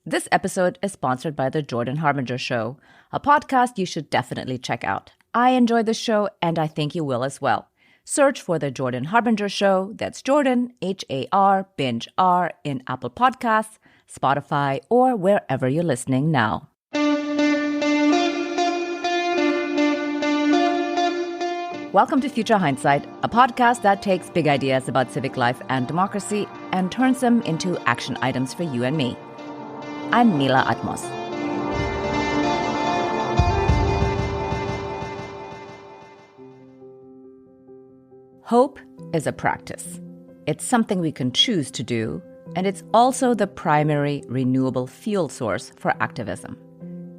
This episode is sponsored by The Jordan Harbinger Show, a podcast you should definitely check out. I enjoy the show, and I think you will as well. Search for The Jordan Harbinger Show, that's Jordan, H-A-R, binge R, in Apple Podcasts, Spotify, or wherever you're listening now. Welcome to Future Hindsight, a podcast that takes big ideas about civic life and democracy and turns them into action items for you and me. I'm Mila Atmos. Hope is a practice. It's something we can choose to do, and it's also the primary renewable fuel source for activism.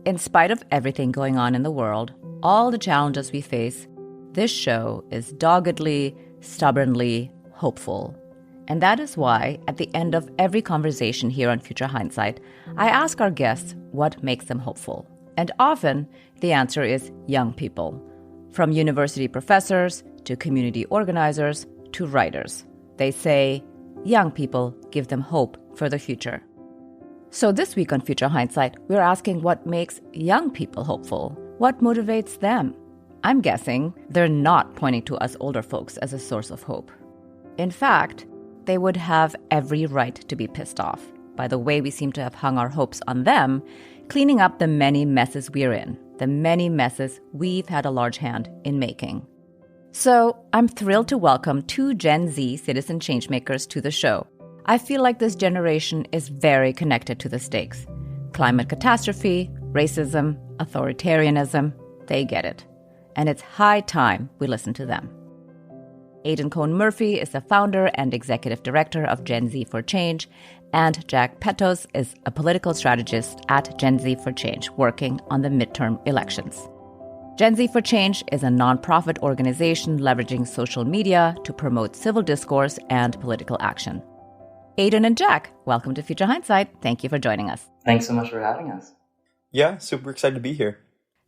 In spite of everything going on in the world, all the challenges we face, this show is doggedly, stubbornly hopeful. And that is why, at the end of every conversation here on Future Hindsight, I ask our guests what makes them hopeful. And often, the answer is young people. From university professors to community organizers to writers. They say, young people give them hope for the future. So this week on Future Hindsight, we're asking what makes young people hopeful? What motivates them? I'm guessing they're not pointing to us older folks as a source of hope. In fact, they would have every right to be pissed off by the way we seem to have hung our hopes on them, cleaning up the many messes we're in, the many messes we've had a large hand in making. So I'm thrilled to welcome two Gen Z citizen changemakers to the show. I feel like this generation is very connected to the stakes. Climate catastrophe, racism, authoritarianism, they get it. And it's high time we listen to them. Aidan Kohn-Murphy is the founder and executive director of Gen Z for Change, and Zack Petocz is a political strategist at Gen Z for Change, working on the midterm elections. Gen Z for Change is a nonprofit organization leveraging social media to promote civil discourse and political action. Aidan and Zack, welcome to Future Hindsight. Thank you for joining us. Thanks so much for having us. Yeah, super excited to be here.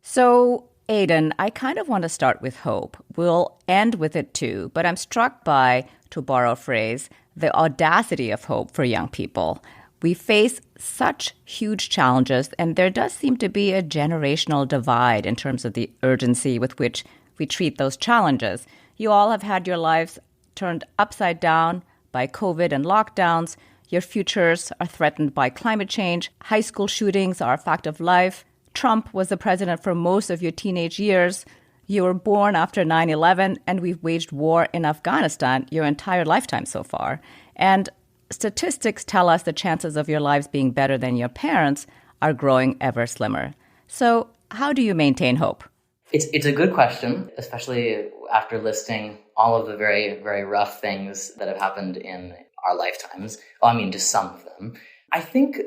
So, Aidan, I kind of want to start with hope. We'll end with it too, but I'm struck by, to borrow a phrase, the audacity of hope for young people. We face such huge challenges, and there does seem to be a generational divide in terms of the urgency with which we treat those challenges. You all have had your lives turned upside down by COVID and lockdowns. Your futures are threatened by climate change. High school shootings are a fact of life. Trump was the president for most of your teenage years. You were born after 9/11, and we've waged war in Afghanistan your entire lifetime so far. And statistics tell us the chances of your lives being better than your parents are growing ever slimmer. So how do you maintain hope? It's a good question, especially after listing all of the very, very rough things that have happened in our lifetimes. Well, I mean, just some of them. I think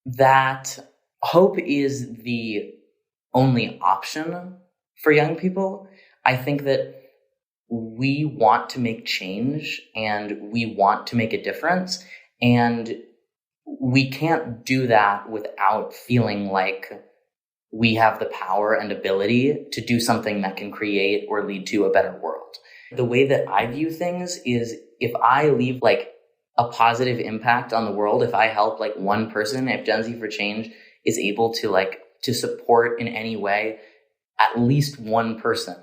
that hope is the only option for young people. I think that we want to make change and we want to make a difference. And we can't do that without feeling like we have the power and ability to do something that can create or lead to a better world. The way that I view things is if I leave like a positive impact on the world, if I help like one person, if Gen Z for Change is able to support in any way at least one person,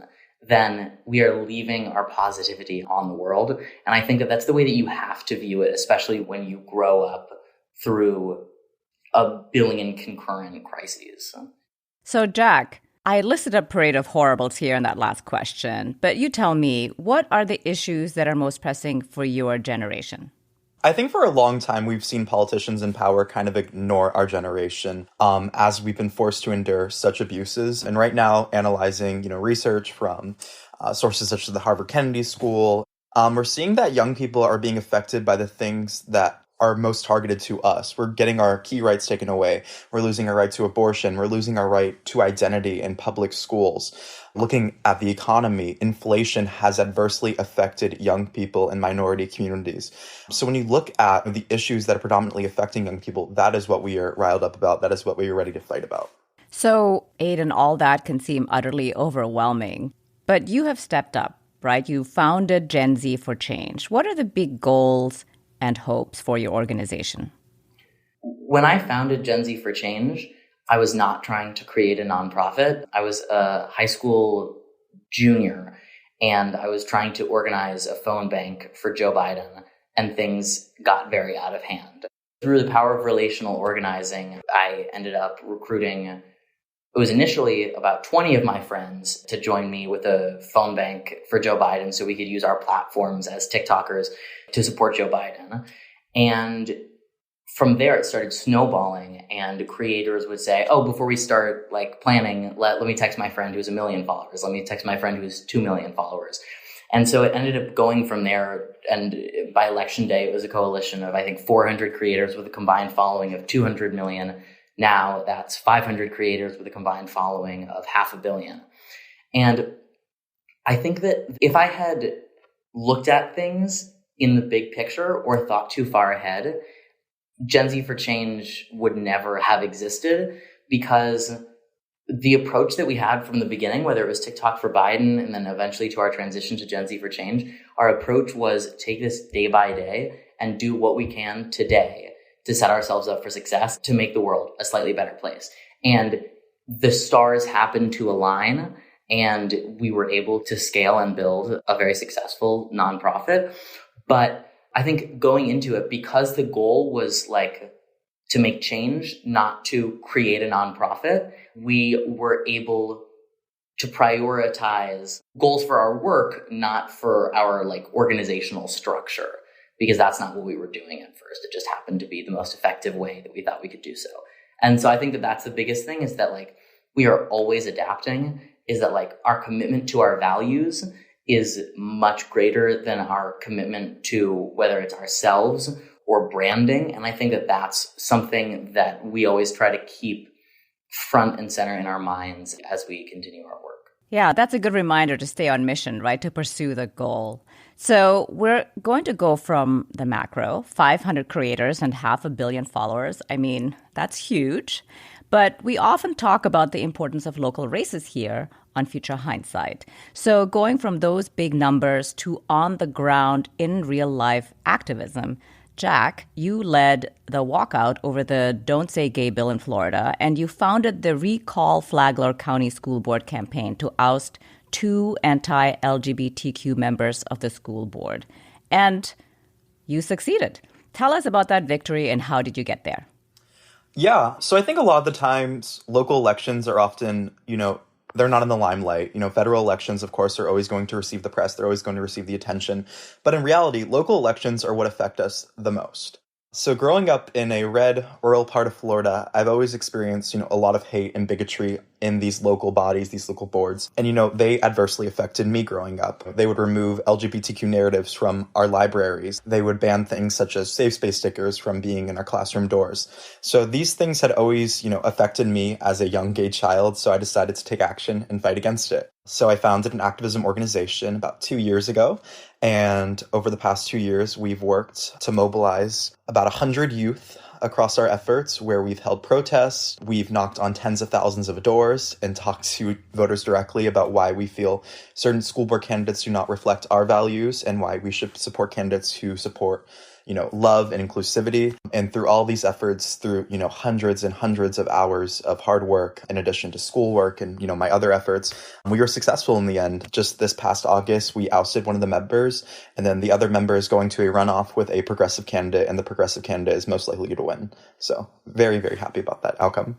then we are leaving our positivity on the world. And I think that that's the way that you have to view it, especially when you grow up through a billion concurrent crises. So, Zack, I listed a parade of horribles here in that last question, but you tell me, what are the issues that are most pressing for your generation? I think for a long time, we've seen politicians in power kind of ignore our generation as we've been forced to endure such abuses. And right now, analyzing, research from sources such as the Harvard Kennedy School, we're seeing that young people are being affected by the things that are most targeted to us. We're getting our key rights taken away. We're losing our right to abortion. We're losing our right to identity in public schools. Looking at the economy, inflation has adversely affected young people and minority communities. So when you look at the issues that are predominantly affecting young people, that is what we are riled up about. That is what we are ready to fight about. So, Aidan, all that can seem utterly overwhelming, but you have stepped up, right? You founded Gen Z for Change. What are the big goals and hopes for your organization? When I founded Gen Z for Change, I was not trying to create a nonprofit. I was a high school junior, and I was trying to organize a phone bank for Joe Biden, and things got very out of hand. Through the power of relational organizing, I ended up recruiting, it was initially about 20 of my friends to join me with a phone bank for Joe Biden so we could use our platforms as TikTokers to support Joe Biden. And from there, it started snowballing, and creators would say, oh, before we start planning, let me text my friend who's 1 million followers. Let me text my friend who's 2 million followers. And so it ended up going from there. And by election day, it was a coalition of, I think, 400 creators with a combined following of 200 million. Now that's 500 creators with a combined following of 500 million. And I think that if I had looked at things in the big picture or thought too far ahead, Gen Z for Change would never have existed, because the approach that we had from the beginning, whether it was TikTok for Biden and then eventually to our transition to Gen Z for Change, our approach was take this day by day and do what we can today to set ourselves up for success, to make the world a slightly better place. And the stars happened to align, and we were able to scale and build a very successful nonprofit. But I think going into it, because the goal was to make change, not to create a nonprofit, we were able to prioritize goals for our work, not for our organizational structure, because that's not what we were doing at first. It just happened to be the most effective way that we thought we could do so. And so I think that that's the biggest thing, is that we are always adapting, is that our commitment to our values is much greater than our commitment to whether it's ourselves or branding. And I think that that's something that we always try to keep front and center in our minds as we continue our work. Yeah, that's a good reminder to stay on mission, right? To pursue the goal. So we're going to go from the macro, 500 creators and 500 million followers. I mean, that's huge. But we often talk about the importance of local races here on Future Hindsight. So going from those big numbers to on the ground in real life activism, Jack, you led the walkout over the Don't Say Gay bill in Florida, and you founded the Recall Flagler County School Board campaign to oust 2 anti-LGBTQ members of the school board. And you succeeded. Tell us about that victory and how did you get there? Yeah, so I think a lot of the times local elections are often, they're not in the limelight. Federal elections, of course, are always going to receive the press. They're always going to receive the attention. But in reality, local elections are what affect us the most. So growing up in a red rural part of Florida, I've always experienced, a lot of hate and bigotry in these local bodies, these local boards. And, they adversely affected me growing up. They would remove LGBTQ narratives from our libraries. They would ban things such as safe space stickers from being in our classroom doors. So these things had always, affected me as a young gay child. So I decided to take action and fight against it. So I founded an activism organization about 2 years ago. And over the past 2 years, we've worked to mobilize about 100 youth across our efforts, where we've held protests, we've knocked on tens of thousands of doors and talked to voters directly about why we feel certain school board candidates do not reflect our values and why we should support candidates who support, love and inclusivity. And through all these efforts, through, hundreds and hundreds of hours of hard work, in addition to schoolwork and, my other efforts, we were successful in the end. Just this past August, we ousted one of the members, and then the other member is going to a runoff with a progressive candidate, and the progressive candidate is most likely to win. So very, very happy about that outcome.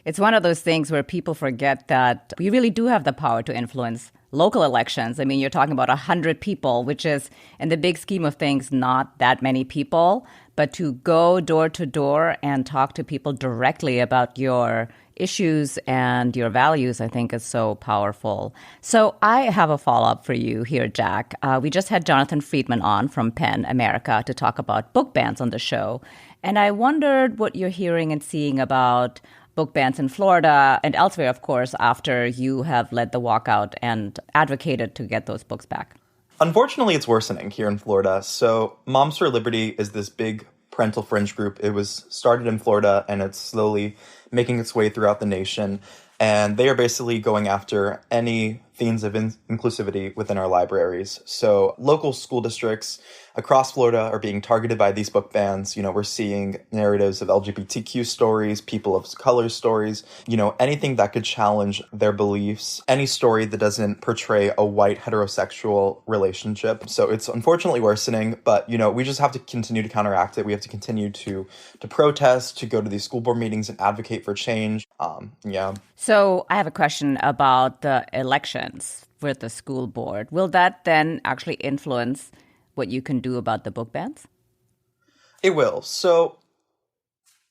It's one of those things where people forget that we really do have the power to influence local elections. I mean, you're talking about 100 people, which is, in the big scheme of things, not that many people. But to go door to door and talk to people directly about your issues and your values, I think is so powerful. So I have a follow-up for you here, Jack. We just had Jonathan Friedman on from PEN America to talk about book bans on the show. And I wondered what you're hearing and seeing about book bans in Florida and elsewhere, of course, after you have led the walkout and advocated to get those books back. Unfortunately, it's worsening here in Florida. So Moms for Liberty is this big parental fringe group. It was started in Florida, and it's slowly making its way throughout the nation. And they are basically going after any themes of inclusivity within our libraries. So local school districts across Florida are being targeted by these book bans. We're seeing narratives of LGBTQ stories, people of color stories, anything that could challenge their beliefs, any story that doesn't portray a white heterosexual relationship. So it's unfortunately worsening, but, we just have to continue to counteract it. We have to continue to protest, to go to these school board meetings and advocate for change. So I have a question about the elections with the school board. Will that then actually influence what you can do about the book bans? It will. So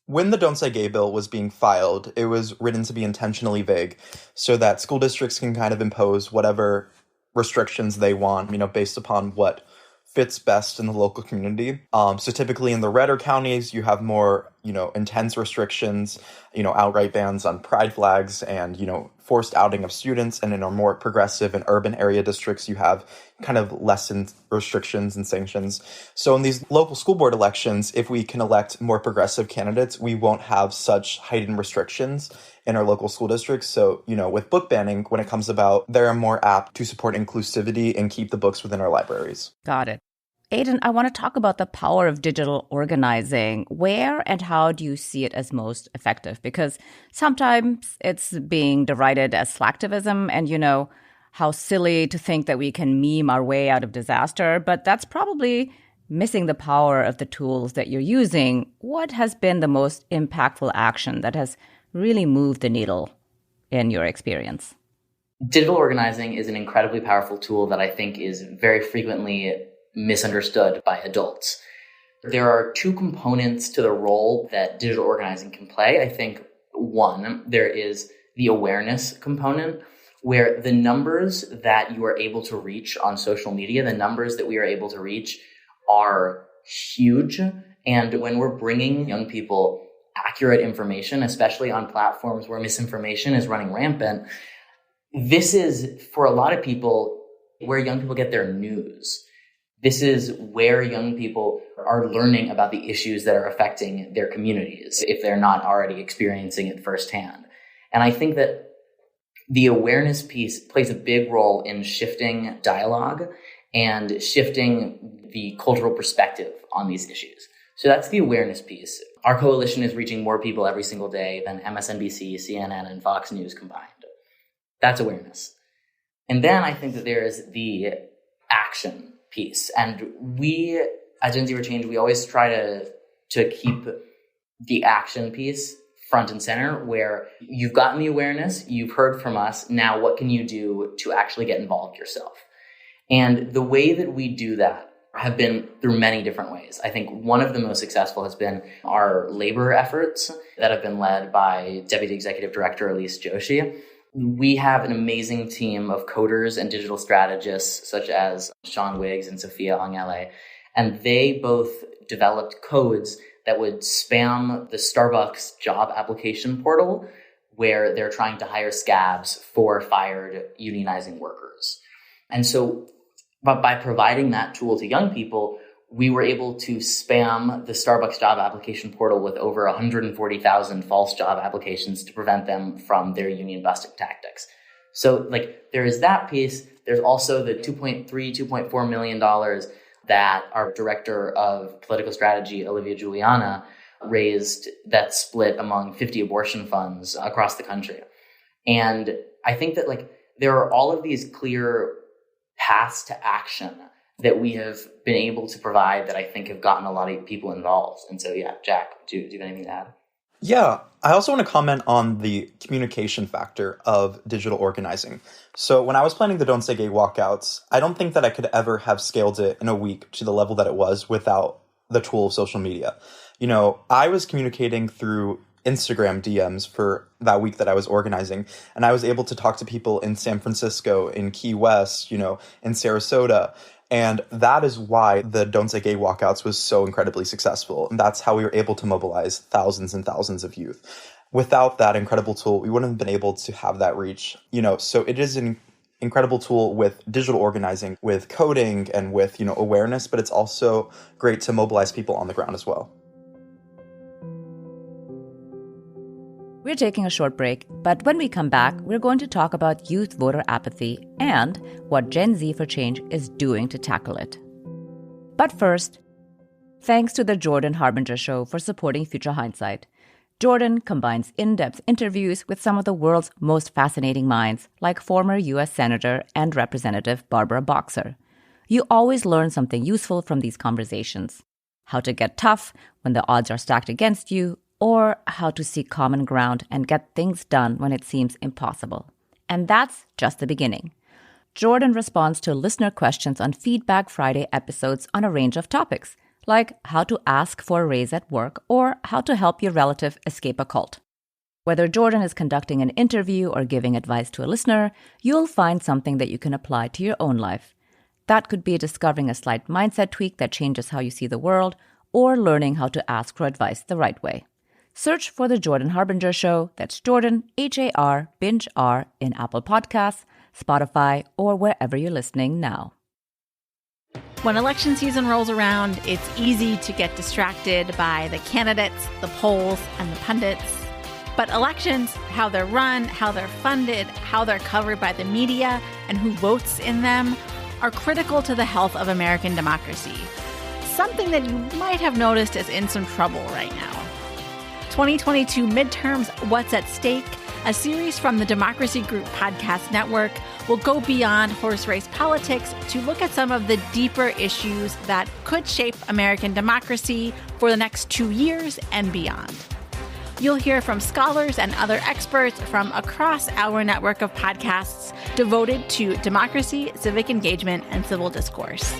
when the Don't Say Gay bill was being filed, it was written to be intentionally vague so that school districts can kind of impose whatever restrictions they want, based upon what fits best in the local community. So typically in the redder counties, you have more, intense restrictions, outright bans on pride flags and, forced outing of students. And in our more progressive and urban area districts, you have kind of lessened restrictions and sanctions. So in these local school board elections, if we can elect more progressive candidates, we won't have such heightened restrictions in our local school districts. So, with book banning, when it comes about, they're more apt to support inclusivity and keep the books within our libraries. Got it. Aidan, I want to talk about the power of digital organizing. Where and how do you see it as most effective? Because sometimes it's being derided as slacktivism and, how silly to think that we can meme our way out of disaster. But that's probably missing the power of the tools that you're using. What has been the most impactful action that has really moved the needle in your experience? Digital organizing is an incredibly powerful tool that I think is very frequently misunderstood by adults. There are two components to the role that digital organizing can play. I think one, there is the awareness component, where the numbers that you are able to reach on social media, the numbers that we are able to reach are huge. And when we're bringing young people accurate information, especially on platforms where misinformation is running rampant, this is, for a lot of people, where young people get their news. This is where young people are learning about the issues that are affecting their communities, if they're not already experiencing it firsthand. And I think that the awareness piece plays a big role in shifting dialogue and shifting the cultural perspective on these issues. So that's the awareness piece. Our coalition is reaching more people every single day than MSNBC, CNN, and Fox News combined. That's awareness. And then I think that there is the action piece. And we, at Gen Z for Change, we always try to keep the action piece front and center, where you've gotten the awareness, you've heard from us, now what can you do to actually get involved yourself? And the way that we do that have been through many different ways. I think one of the most successful has been our labor efforts that have been led by Deputy Executive Director Elise Joshi. We have an amazing team of coders and digital strategists such as Sean Wiggs and Sophia Angele, and they both developed codes that would spam the Starbucks job application portal where they're trying to hire scabs for fired unionizing workers. And so, but by providing that tool to young people, we were able to spam the Starbucks job application portal with over 140,000 false job applications to prevent them from their union busting tactics. So there is that piece. There's also the $2.4 million that our director of political strategy, Olivia Giuliana, raised that split among 50 abortion funds across the country. And I think that there are all of these clear paths to action that we have been able to provide that I think have gotten a lot of people involved. And so, yeah, Jack, do you have anything to add? Yeah, I also want to comment on the communication factor of digital organizing. So when I was planning the Don't Say Gay walkouts, I don't think that I could ever have scaled it in a week to the level that it was without the tool of social media. I was communicating through Instagram DMs for that week that I was organizing, and I was able to talk to people in San Francisco, in Key West, in Sarasota. And that is why the Don't Say Gay walkouts was so incredibly successful. And that's how we were able to mobilize thousands and thousands of youth. Without that incredible tool, we wouldn't have been able to have that reach. So it is an incredible tool with digital organizing, with coding, and with, awareness, but it's also great to mobilize people on the ground as well. We're taking a short break, but when we come back, we're going to talk about youth voter apathy and what Gen Z for Change is doing to tackle it. But first, thanks to the Jordan Harbinger Show for supporting Future Hindsight. Jordan combines in-depth interviews with some of the world's most fascinating minds, like former U.S. Senator and Representative Barbara Boxer. You always learn something useful from these conversations. How to get tough when the odds are stacked against you, or how to seek common ground and get things done when it seems impossible. And that's just the beginning. Jordan responds to listener questions on Feedback Friday episodes on a range of topics, like how to ask for a raise at work or how to help your relative escape a cult. Whether Jordan is conducting an interview or giving advice to a listener, you'll find something that you can apply to your own life. That could be discovering a slight mindset tweak that changes how you see the world, or learning how to ask for advice the right way. Search for The Jordan Harbinger Show, that's Jordan, H-A-R, Binge R, in Apple Podcasts, Spotify, or wherever you're listening now. When election season rolls around, it's easy to get distracted by the candidates, the polls, and the pundits. But elections, how they're run, how they're funded, how they're covered by the media, and who votes in them are critical to the health of American democracy. Something that you might have noticed is in some trouble right now. 2022 Midterms, What's at Stake, a series from the Democracy Group podcast network, will go beyond horse race politics to look at some of the deeper issues that could shape American democracy for the next 2 years and beyond. You'll hear from scholars and other experts from across our network of podcasts devoted to democracy, civic engagement, and civil discourse.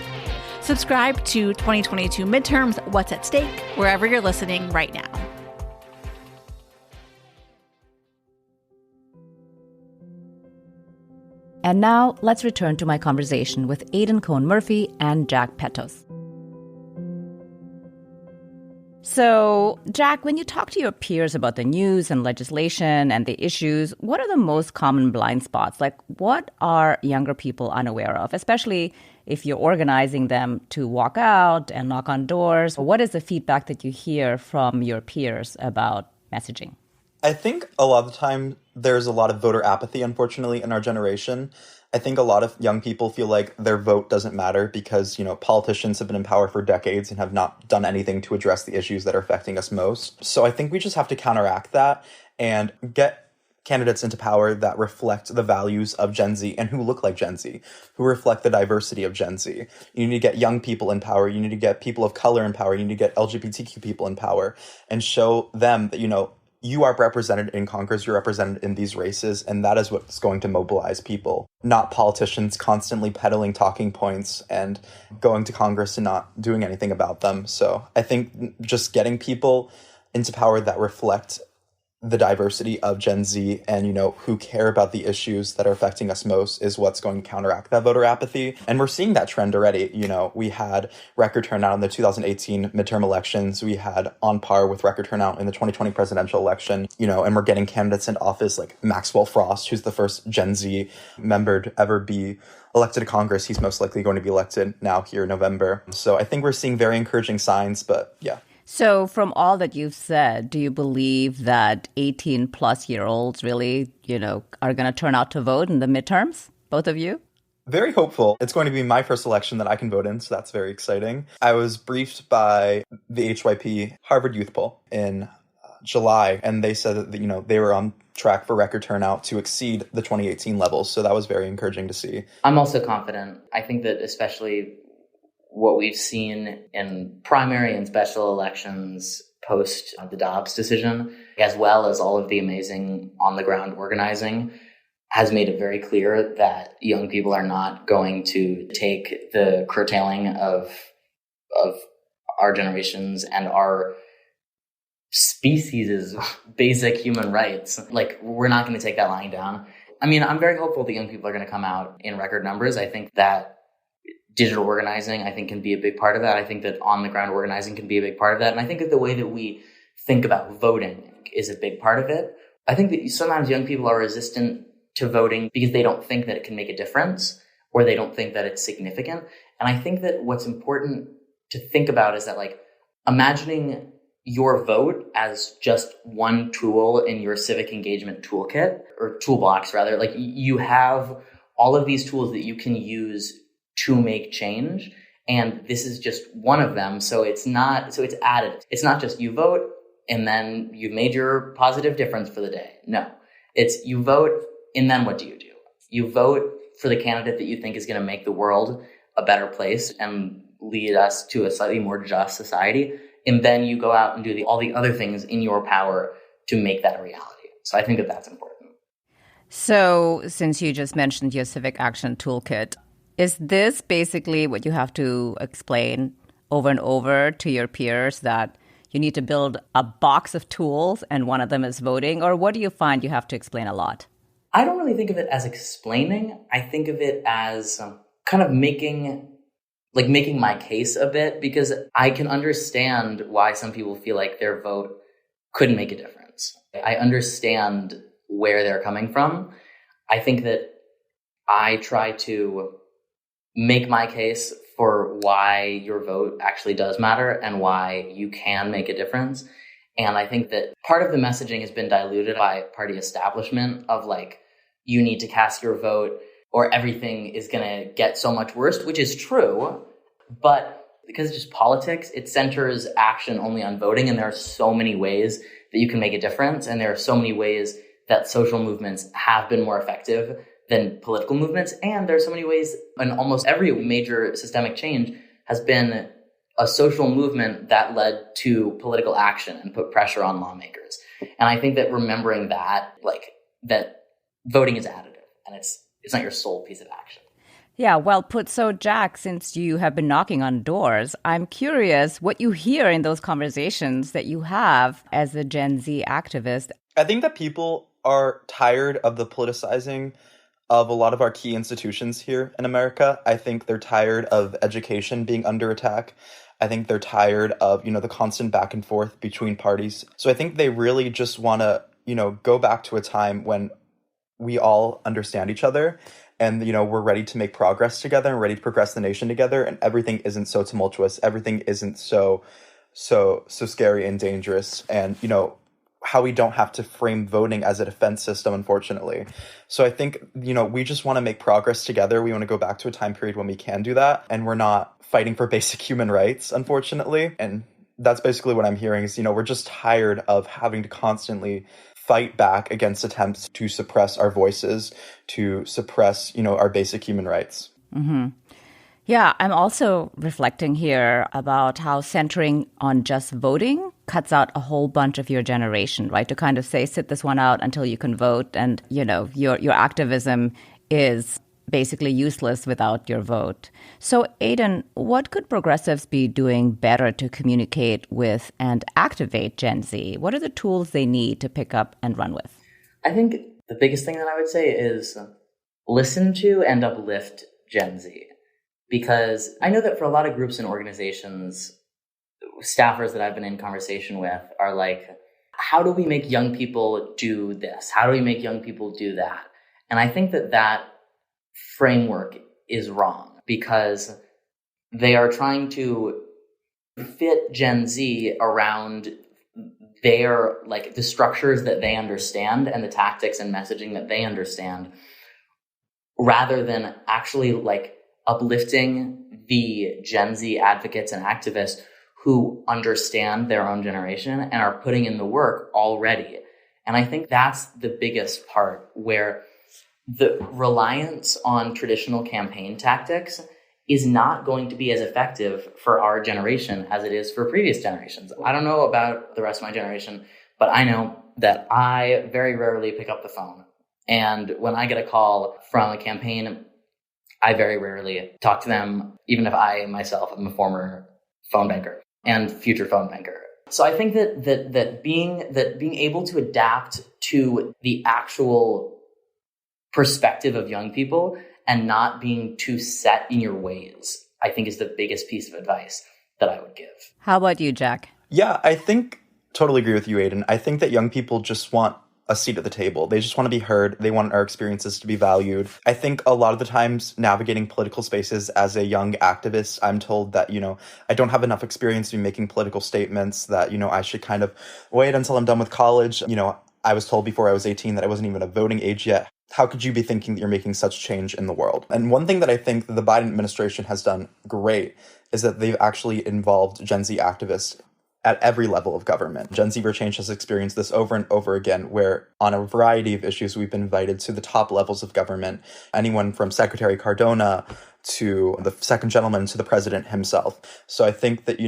Subscribe to 2022 Midterms, What's at Stake, wherever you're listening right now. And now, let's return to my conversation with Aidan Kohn-Murphy and Zack Petocz. So, Zack, when you talk to your peers about the news and legislation and the issues, what are the most common blind spots? Like, what are younger people unaware of, especially if you're organizing them to walk out and knock on doors? What is the feedback that you hear from your peers about messaging? I think a lot of the time there's a lot of voter apathy, unfortunately, in our generation. I think a lot of young people feel like their vote doesn't matter because, politicians have been in power for decades and have not done anything to address the issues that are affecting us most. So I think we just have to counteract that and get candidates into power that reflect the values of Gen Z and who look like Gen Z, who reflect the diversity of Gen Z. You need to get young people in power. You need to get people of color in power. You need to get LGBTQ people in power and show them that, you are represented in Congress, you're represented in these races, and that is what's going to mobilize people, not politicians constantly peddling talking points and going to Congress and not doing anything about them. So I think just getting people into power that reflect the diversity of Gen Z and, who care about the issues that are affecting us most is what's going to counteract that voter apathy. And we're seeing that trend already. We had record turnout in the 2018 midterm elections. We had on par with record turnout in the 2020 presidential election, and we're getting candidates into office like Maxwell Frost, who's the first Gen Z member to ever be elected to Congress. He's most likely going to be elected now here in November. So I think we're seeing very encouraging signs, but yeah. So from all that you've said, do you believe that 18-plus-year-olds really, are going to turn out to vote in the midterms, both of you? Very hopeful. It's going to be my first election that I can vote in, so that's very exciting. I was briefed by the HYP Harvard Youth Poll in July, and they said that, they were on track for record turnout to exceed the 2018 levels, so that was very encouraging to see. I'm also confident. I think that especially what we've seen in primary and special elections post the Dobbs decision, as well as all of the amazing on-the-ground organizing, has made it very clear that young people are not going to take the curtailing of our generations and our species' basic human rights. Like, we're not going to take that lying down. I mean, I'm very hopeful that young people are going to come out in record numbers. I think that digital organizing, I think, can be a big part of that. I think that on-the-ground organizing can be a big part of that. And I think that the way that we think about voting is a big part of it. I think that sometimes young people are resistant to voting because they don't think that it can make a difference or they don't think that it's significant. And I think that what's important to think about is that, like, imagining your vote as just one tool in your civic engagement toolkit, or toolbox rather. Like, you have all of these tools that you can use to make change, and this is just one of them. So it's added. It's not just you vote and then you've made your positive difference for the day. No, it's you vote and then what do? You vote for the candidate that you think is going to make the world a better place and lead us to a slightly more just society. And then you go out and do all the other things in your power to make that a reality. So I think that that's important. So since you just mentioned your civic action toolkit, is this basically what you have to explain over and over to your peers, that you need to build a box of tools and one of them is voting? Or what do you find you have to explain a lot? I don't really think of it as explaining. I think of it as kind of making my case a bit, because I can understand why some people feel like their vote couldn't make a difference. I understand where they're coming from. I think that I try to make my case for why your vote actually does matter and why you can make a difference. And I think that part of the messaging has been diluted by party establishment of like, you need to cast your vote or everything is going to get so much worse, which is true. But because it's just politics, it centers action only on voting. And there are so many ways that you can make a difference. And there are so many ways that social movements have been more effective than political movements. And there are so many ways, and almost every major systemic change has been a social movement that led to political action and put pressure on lawmakers. And I think that remembering that, that voting is additive and it's not your sole piece of action. Yeah, well put. So, Jack, since you have been knocking on doors, I'm curious what you hear in those conversations that you have as a Gen Z activist. I think that people are tired of the politicizing of a lot of our key institutions here in America. I think they're tired of education being under attack. I think they're tired of, the constant back and forth between parties. So I think they really just want to, go back to a time when we all understand each other and, we're ready to make progress together and ready to progress the nation together. And everything isn't so tumultuous. Everything isn't so scary and dangerous. And, how we don't have to frame voting as a defense system, unfortunately. So I think, we just want to make progress together. We want to go back to a time period when we can do that. And we're not fighting for basic human rights, unfortunately. And that's basically what I'm hearing is, we're just tired of having to constantly fight back against attempts to suppress our voices, to suppress, our basic human rights. Mm-hmm. Yeah, I'm also reflecting here about how centering on just voting cuts out a whole bunch of your generation, right? To kind of say, sit this one out until you can vote. And, your activism is basically useless without your vote. So, Aidan, what could progressives be doing better to communicate with and activate Gen Z? What are the tools they need to pick up and run with? I think the biggest thing that I would say is listen to and uplift Gen Z. Because I know that for a lot of groups and organizations, staffers that I've been in conversation with are like, how do we make young people do this? How do we make young people do that? And I think that framework is wrong because they are trying to fit Gen Z around their, the structures that they understand and the tactics and messaging that they understand, rather than actually uplifting the Gen Z advocates and activists who understand their own generation and are putting in the work already. And I think that's the biggest part, where the reliance on traditional campaign tactics is not going to be as effective for our generation as it is for previous generations. I don't know about the rest of my generation, but I know that I very rarely pick up the phone. And when I get a call from a campaign, I very rarely talk to them, even if I myself am a former phone banker and future phone banker. So I think that being able to adapt to the actual perspective of young people and not being too set in your ways, I think is the biggest piece of advice that I would give. How about you, Jack? Yeah, I totally agree with you, Aidan. I think that young people just want a seat at the table. They just want to be heard. They want our experiences to be valued. I think a lot of the times navigating political spaces as a young activist, I'm told that, I don't have enough experience to be making political statements, that, I should kind of wait until I'm done with college. I was told before I was 18 that I wasn't even of voting age yet. How could you be thinking that you're making such change in the world? And one thing that I think the Biden administration has done great is that they've actually involved Gen Z activists at every level of government. Gen Z for Change has experienced this over and over again, where on a variety of issues, we've been invited to the top levels of government, anyone from Secretary Cardona to the second gentleman to the president himself. So I think that,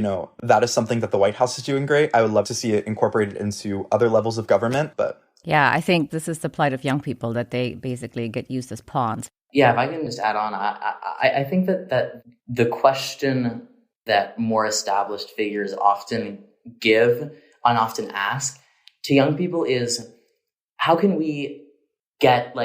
that is something that the White House is doing great. I would love to see it incorporated into other levels of government, but... Yeah, I think this is the plight of young people, that they basically get used as pawns. Yeah, if I can just add on, I think that the question that more established figures often give and often ask to young people is, how can we get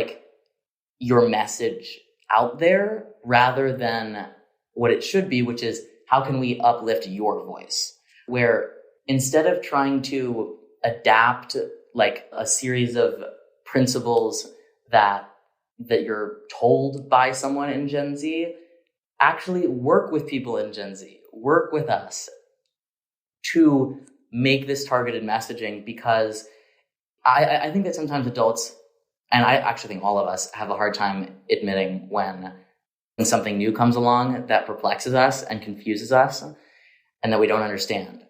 your message out there rather than what it should be, which is, how can we uplift your voice? Where instead of trying to adapt a series of principles that you're told by someone in Gen Z, actually work with people in Gen Z, work with us to make this targeted messaging, because I think that sometimes adults, and I actually think all of us, have a hard time admitting when something new comes along that perplexes us and confuses us and that we don't understand.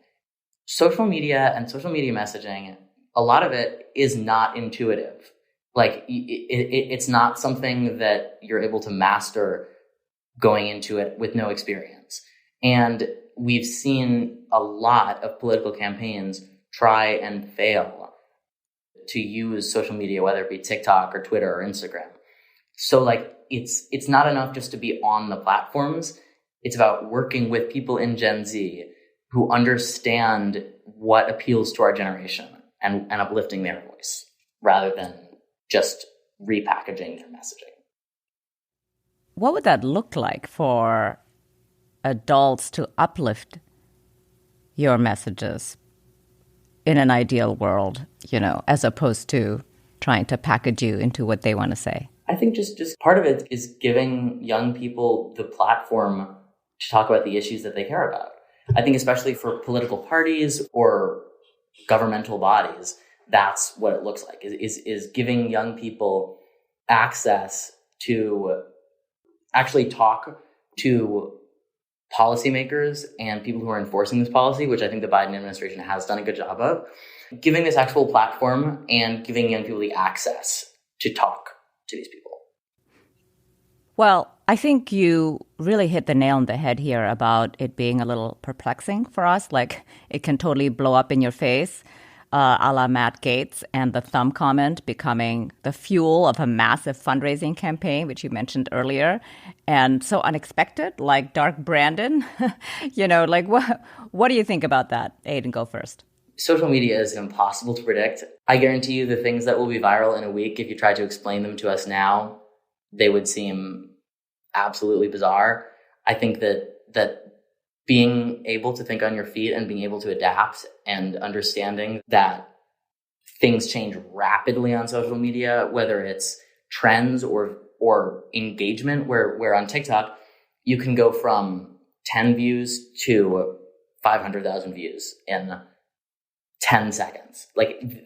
Social media and social media messaging, a lot of it is not intuitive. It's not something that you're able to master going into it with no experience. And we've seen a lot of political campaigns try and fail to use social media, whether it be TikTok or Twitter or Instagram. So it's not enough just to be on the platforms. It's about working with people in Gen Z who understand what appeals to our generation and uplifting their voice rather than just repackaging their messaging. What would that look like for adults to uplift your messages in an ideal world, as opposed to trying to package you into what they want to say? I think just part of it is giving young people the platform to talk about the issues that they care about. I think especially for political parties or governmental bodies, that's what it looks like, is giving young people access to actually talk to policymakers and people who are enforcing this policy, which I think the Biden administration has done a good job of, giving this actual platform and giving young people the access to talk to these people. Well, I think you really hit the nail on the head here about it being a little perplexing for us. It can totally blow up in your face, a la Matt Gaetz and the thumb comment becoming the fuel of a massive fundraising campaign, which you mentioned earlier. And so unexpected, like Dark Brandon. What do you think about that? Aidan, go first. Social media is impossible to predict. I guarantee you the things that will be viral in a week, if you tried to explain them to us now, they would seem absolutely bizarre. I think that being able to think on your feet and being able to adapt and understanding that things change rapidly on social media, whether it's trends or engagement, where on TikTok, you can go from 10 views to 500,000 views in 10 seconds.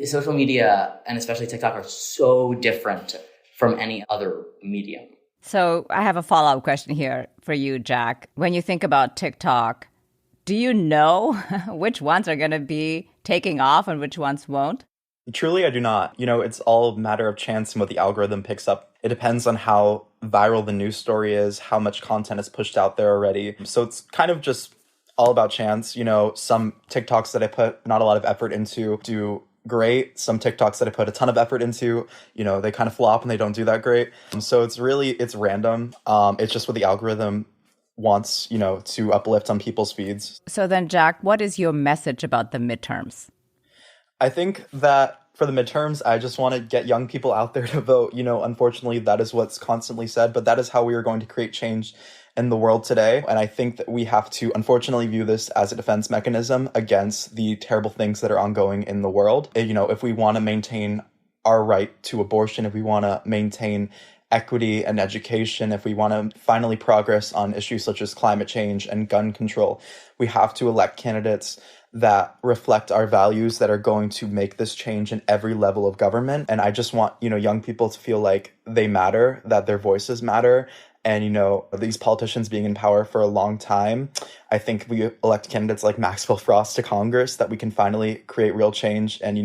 Social media, and especially TikTok, are so different from any other medium. So I have a follow-up question here for you, Jack. When you think about TikTok, do you know which ones are going to be taking off and which ones won't? Truly, I do not. It's all a matter of chance and what the algorithm picks up. It depends on how viral the news story is, how much content is pushed out there already. So it's kind of just all about chance. Some TikToks that I put not a lot of effort into do great. Some TikToks that I put a ton of effort into, they kind of flop and they don't do that great. So it's random. It's just what the algorithm wants, to uplift on people's feeds. So then, Jack, what is your message about the midterms? I think that for the midterms, I just want to get young people out there to vote. Unfortunately, that is what's constantly said, but that is how we are going to create change in the world today. And I think that we have to, unfortunately, view this as a defense mechanism against the terrible things that are ongoing in the world. If we want to maintain our right to abortion, if we want to maintain equity and education, if we want to finally progress on issues such as climate change and gun control, we have to elect candidates that reflect our values, that are going to make this change in every level of government. And I just want, young people to feel like they matter, that their voices matter. And, these politicians being in power for a long time, I think we elect candidates like Maxwell Frost to Congress, that we can finally create real change and,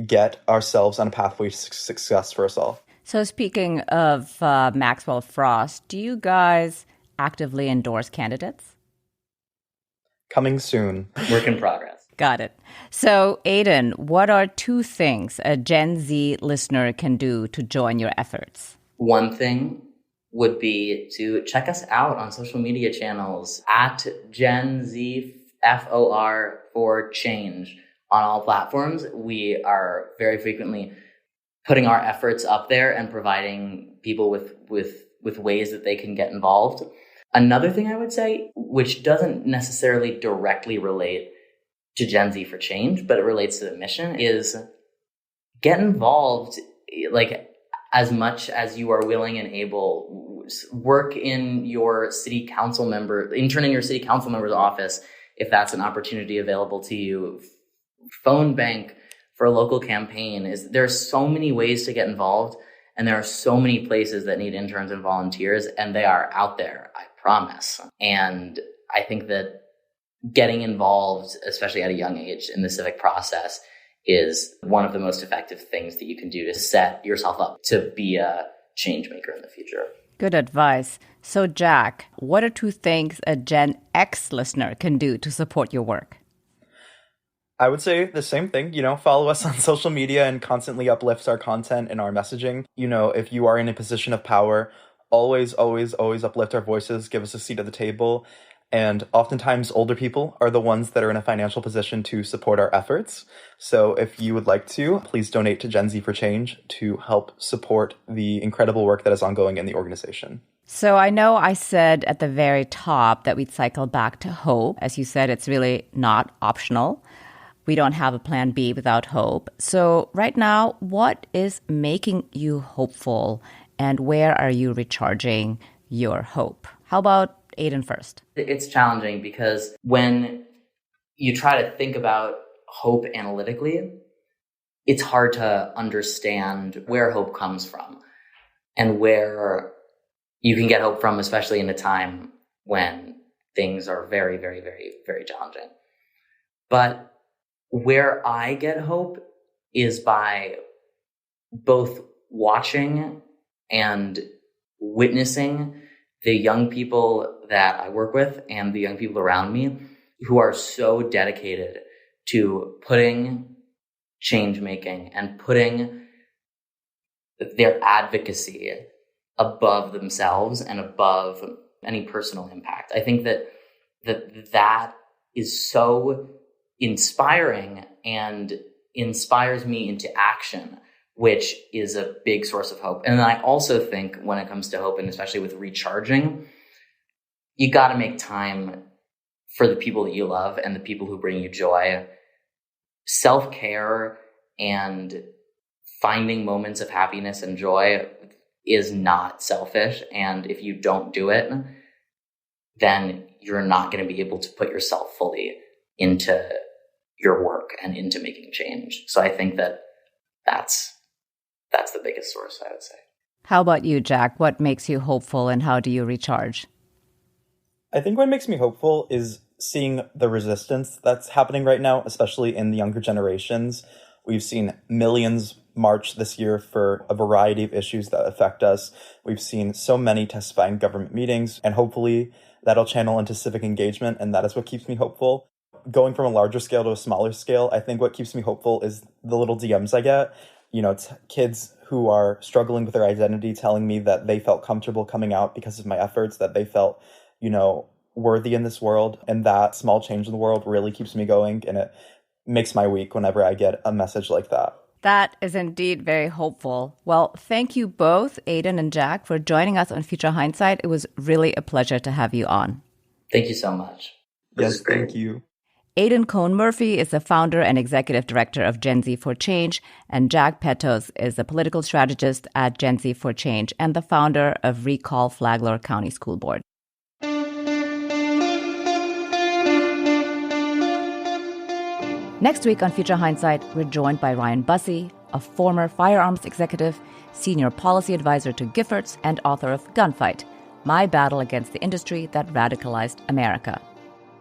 get ourselves on a pathway to success for us all. So speaking of Maxwell Frost, do you guys actively endorse candidates? Coming soon. Work in progress. Got it. So, Aidan, what are 2 things a Gen Z listener can do to join your efforts? One thing would be to check us out on social media channels at Gen Z FOR for Change on all platforms. We are very frequently putting our efforts up there and providing people with ways that they can get involved. Another thing I would say, which doesn't necessarily directly relate to Gen Z for Change, but it relates to the mission, is get involved, like, as much as you are willing and able. Work in your city council member, intern in your city council member's office if that's an opportunity available to you. Phone bank for a local campaign. There's so many ways to get involved, and there are so many places that need interns and volunteers, and they are out there, I promise. And I think that getting involved, especially at a young age in the civic process, is one of the most effective things that you can do to set yourself up to be a change maker in the future. Good advice. So, Jack, what are 2 things a Gen X listener can do to support your work? I would say the same thing, follow us on social media and constantly uplift our content and our messaging. If you are in a position of power, always, always, always uplift our voices, give us a seat at the table. And oftentimes older people are the ones that are in a financial position to support our efforts. So if you would like to, please donate to Gen Z for Change to help support the incredible work that is ongoing in the organization. So I know I said at the very top that we'd cycle back to hope. As you said, it's really not optional. We don't have a plan B without hope. So right now, what is making you hopeful, and where are you recharging your hope? How about Aidan first? It's challenging because when you try to think about hope analytically, it's hard to understand where hope comes from and where you can get hope from, especially in a time when things are very, very, very, very challenging. But where I get hope is by both watching and witnessing the young people that I work with and the young people around me who are so dedicated to putting change making and putting their advocacy above themselves and above any personal impact. I think that is so inspiring and inspires me into action, which is a big source of hope. And I also think when it comes to hope, and especially with recharging, you got to make time for the people that you love and the people who bring you joy. Self-care and finding moments of happiness and joy is not selfish. And if you don't do it, then you're not going to be able to put yourself fully into your work and into making change. So I think that's the biggest source, I would say. How about you, Jack? What makes you hopeful, and how do you recharge? I think what makes me hopeful is seeing the resistance that's happening right now, especially in the younger generations. We've seen millions march this year for a variety of issues that affect us. We've seen so many testify in government meetings, and hopefully that'll channel into civic engagement, and that is what keeps me hopeful. Going from a larger scale to a smaller scale, I think what keeps me hopeful is the little DMs I get. Kids who are struggling with their identity telling me that they felt comfortable coming out because of my efforts, that they felt, worthy in this world. And that small change in the world really keeps me going, and it makes my week whenever I get a message like that. That is indeed very hopeful. Well, thank you both, Aidan and Jack, for joining us on Future Hindsight. It was really a pleasure to have you on. Thank you so much. Yes, thank you. Aidan Kohn-Murphy is the founder and executive director of Gen Z for Change, and Zack Petocz is a political strategist at Gen Z for Change and the founder of Recall Flagler County School Board. Next week on Future Hindsight, we're joined by Ryan Bussey, a former firearms executive, senior policy advisor to Giffords, and author of Gunfight, My Battle Against the Industry That Radicalized America.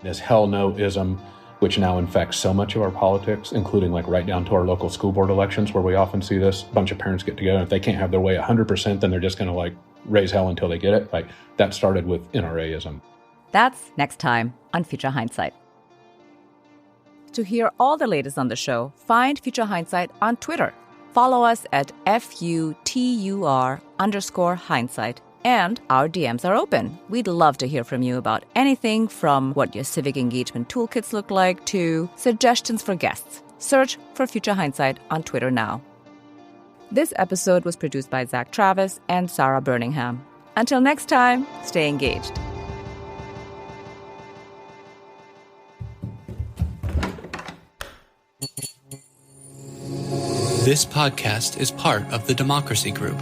This hell no-ism, which now infects so much of our politics, including like right down to our local school board elections, where we often see this. A bunch of parents get together, and if they can't have their way 100%, then they're just going to like raise hell until they get it. Like that started with NRA-ism. That's next time on Future Hindsight. To hear all the latest on the show, find Future Hindsight on Twitter. Follow us at FUTUR_Hindsight. And our DMs are open. We'd love to hear from you about anything from what your civic engagement toolkits look like to suggestions for guests. Search for Future Hindsight on Twitter now. This episode was produced by Zack Travis and Sara Burningham. Until next time, stay engaged. This podcast is part of the Democracy Group.